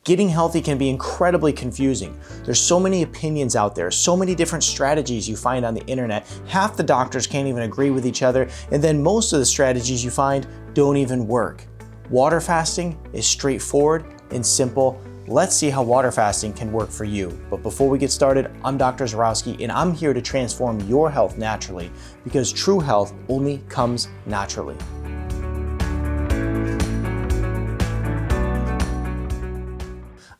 Getting healthy can be incredibly confusing. There's so many opinions out there, so many different strategies you find on the internet. Half the doctors can't even agree with each other, and then most of the strategies you find don't even work. Water fasting is straightforward and simple. Let's see how water fasting can work for you. But before we get started, I'm Dr. Zyrowski, and I'm here to transform your health naturally, because true health only comes naturally.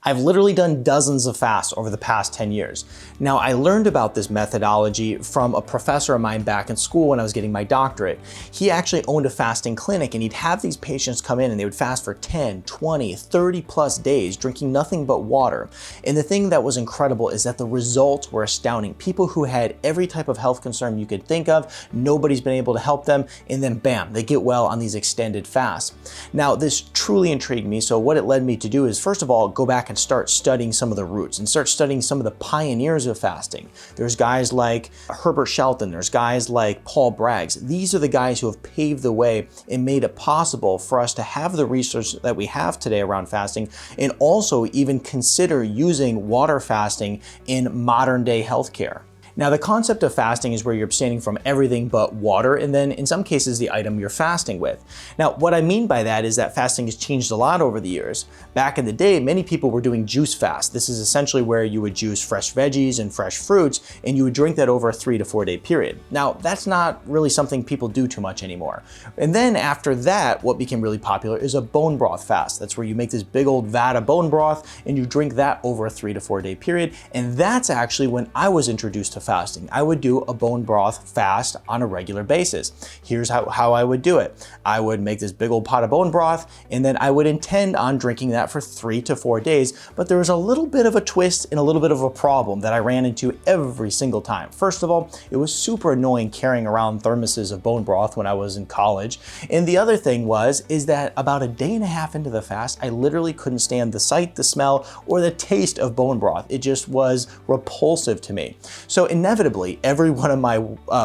I've literally done dozens of fasts over the past 10 years. Now, I learned about this methodology from a professor of mine back in school when I was getting my doctorate. He actually owned a fasting clinic, and he'd have these patients come in and they would fast for 10, 20, 30 plus days, drinking nothing but water. And the thing that was incredible is that the results were astounding. People who had every type of health concern you could think of, nobody's been able to help them, and then bam, they get well on these extended fasts. Now, this truly intrigued me, so what it led me to do is, first of all, go back and start studying some of the roots and start studying some of the pioneers of fasting. There's guys like Herbert Shelton, there's guys like Paul Braggs. These are the guys who have paved the way and made it possible for us to have the research that we have today around fasting, and also even consider using water fasting in modern day healthcare. Now, the concept of fasting is where you're abstaining from everything but water, and then in some cases the item you're fasting with. Now, what I mean by that is that fasting has changed a lot over the years. Back in the day, many people were doing juice fast. This is essentially where you would juice fresh veggies and fresh fruits, and you would drink that over a 3 to 4 day period. Now, that's not really something people do too much anymore. And then after that, what became really popular is a bone broth fast. That's where you make this big old vat of bone broth and you drink that over a 3 to 4 day period. And that's actually when I was introduced to fasting. I would do a bone broth fast on a regular basis. Here's how I would do it. I would make this big old pot of bone broth, and then I would intend on drinking that for 3 to 4 days. But there was a little bit of a twist and a little bit of a problem that I ran into every single time. First of all, it was super annoying carrying around thermoses of bone broth when I was in college. And the other thing is that about a day and a half into the fast, I literally couldn't stand the sight, the smell, or the taste of bone broth. It just was repulsive to me. So inevitably, every one of my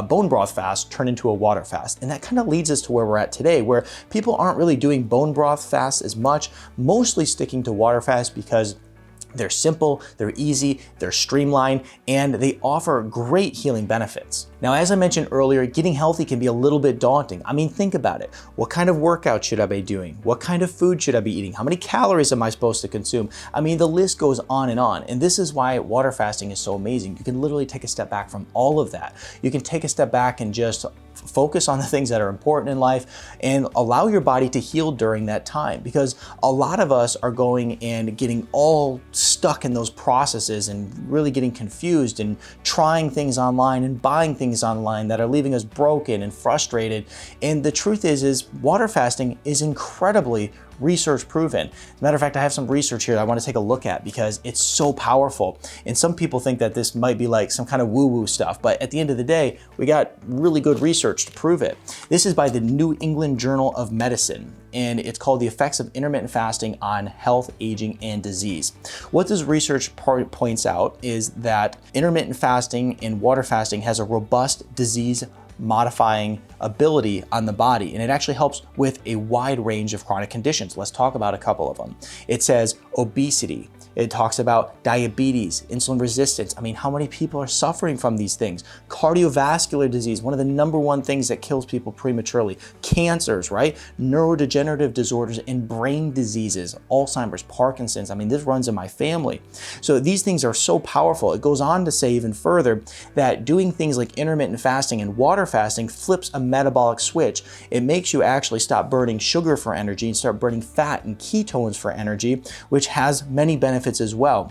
bone broth fasts turned into a water fast. And that kind of leads us to where we're at today, where people aren't really doing bone broth fasts as much, mostly sticking to water fasts because they're simple, they're easy, they're streamlined, and they offer great healing benefits. Now, as I mentioned earlier, getting healthy can be a little bit daunting. I mean, think about it. What kind of workout should I be doing? What kind of food should I be eating? How many calories am I supposed to consume? I mean, the list goes on. And this is why water fasting is so amazing. You can literally take a step back from all of that. You can take a step back and just focus on the things that are important in life and allow your body to heal during that time, because a lot of us are going and getting all stuck in those processes and really getting confused and trying things online and buying things online that are leaving us broken and frustrated. And the truth is water fasting is incredibly research proven. As a matter of fact, I have some research here that I want to take a look at because it's so powerful. And some people think that this might be like some kind of woo-woo stuff, but at the end of the day, we got really good research to prove it. This is by the New England Journal of Medicine, and it's called The Effects of Intermittent Fasting on Health, Aging, and Disease. What this research points out is that intermittent fasting and water fasting has a robust disease modifying ability on the body, and it actually helps with a wide range of chronic conditions. Let's talk about a couple of them. It says obesity. It talks about diabetes, insulin resistance. I mean, how many people are suffering from these things? Cardiovascular disease, one of the #1 things that kills people prematurely. Cancers, right? Neurodegenerative disorders and brain diseases, Alzheimer's, Parkinson's. I mean, this runs in my family. So these things are so powerful. It goes on to say even further that doing things like intermittent fasting and water fasting flips a metabolic switch. It makes you actually stop burning sugar for energy and start burning fat and ketones for energy, which has many benefits as well.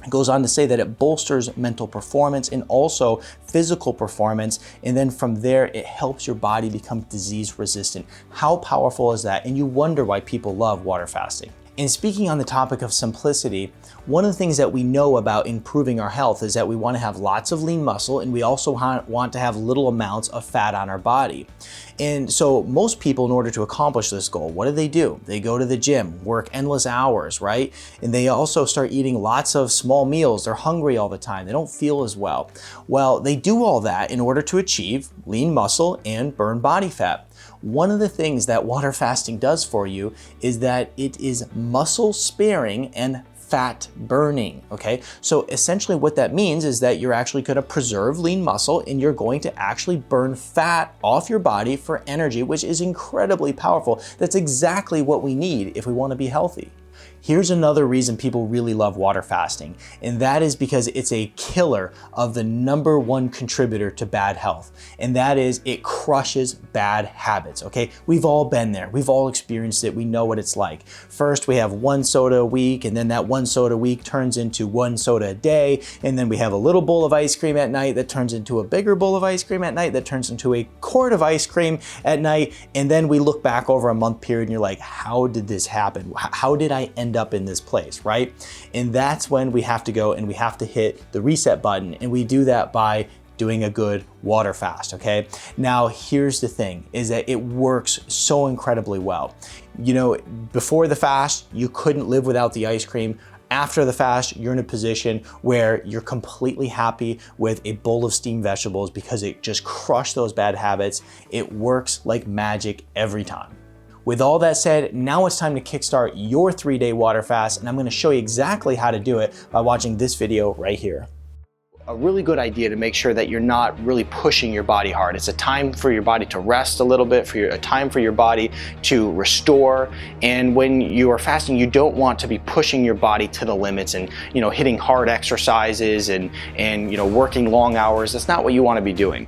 It goes on to say that it bolsters mental performance and also physical performance. And then from there, it helps your body become disease resistant. How powerful is that? And you wonder why people love water fasting. And speaking on the topic of simplicity, one of the things that we know about improving our health is that we want to have lots of lean muscle, and we also want to have little amounts of fat on our body. And so most people, in order to accomplish this goal, what do? They go to the gym, work endless hours, right? And they also start eating lots of small meals. They're hungry all the time. They don't feel as well. Well, they do all that in order to achieve lean muscle and burn body fat. One of the things that water fasting does for you is that it is muscle sparing and fat burning, okay? So essentially what that means is that you're actually gonna preserve lean muscle and you're going to actually burn fat off your body for energy, which is incredibly powerful. That's exactly what we need if we wanna be healthy. Here's another reason people really love water fasting, and that is because it's a killer of the #1 contributor to bad health, and that is it crushes bad habits, okay? We've all been there. We've all experienced it. We know what it's like. First, we have 1 soda a week, and then that 1 soda a week turns into 1 soda a day, and then we have a little bowl of ice cream at night that turns into a bigger bowl of ice cream at night that turns into a quart of ice cream at night, and then we look back over a month period and you're like, how did this happen? How did I end up in this place, right? And that's when we have to go and we have to hit the reset button, and we do that by doing a good water fast, okay? Now, here's the thing, is that it works so incredibly well. You know, before the fast, you couldn't live without the ice cream. After the fast, you're in a position where you're completely happy with a bowl of steamed vegetables because it just crushed those bad habits. It works like magic every time. With all that said, now it's time to kickstart your 3-day water fast, and I'm gonna show you exactly how to do it by watching this video right here. A really good idea to make sure that you're not really pushing your body hard. It's a time for your body to rest a little bit, a time for your body to restore. And when you are fasting, you don't want to be pushing your body to the limits and hitting hard exercises and working long hours. That's not what you want to be doing.